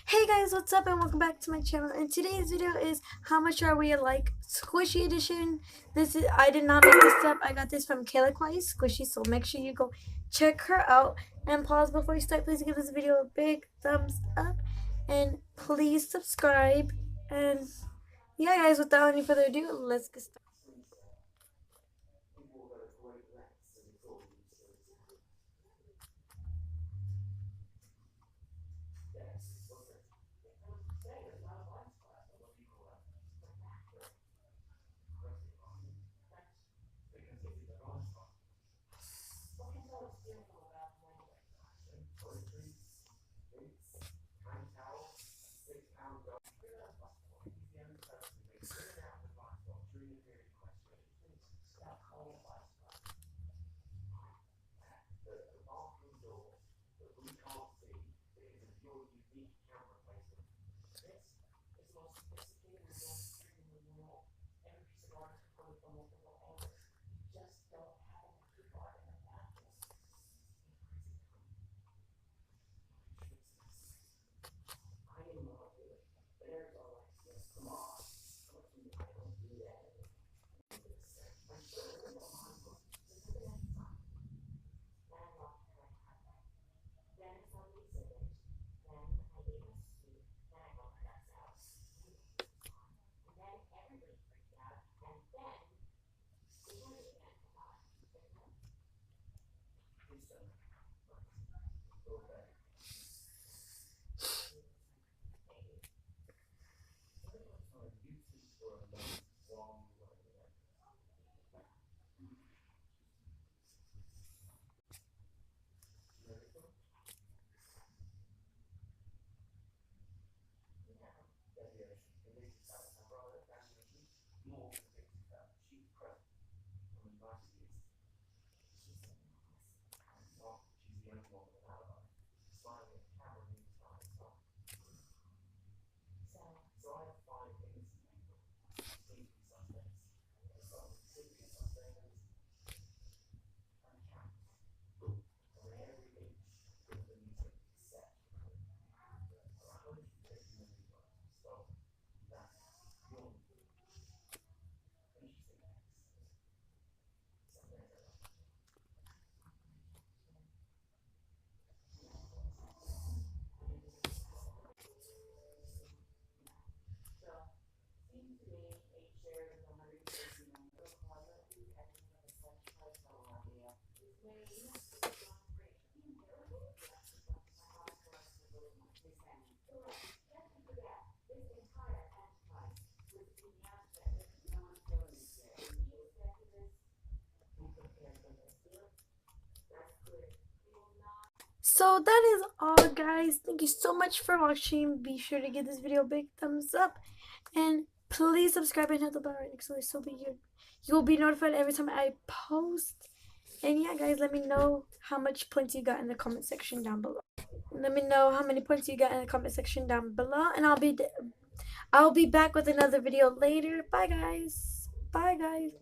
Hey guys, what's up and welcome back to my channel. And today's video is how much are we alike squishy edition. I did not make this up. I got this from Kayla Quise Squishy, so make sure you go check her out. And pause before you start. Please give this video a big thumbs up and please subscribe. And yeah guys, without any further ado, let's get started. So that is all guys. Thank you so much for watching. Be sure to give this video a big thumbs up and please subscribe and hit the bell right next to it so you will be notified every time I post. And yeah guys, let me know how much points you got in the comment section down below. Let me know how many points you got in the comment section down below, and I'll be back with another video later. Bye guys. Bye guys.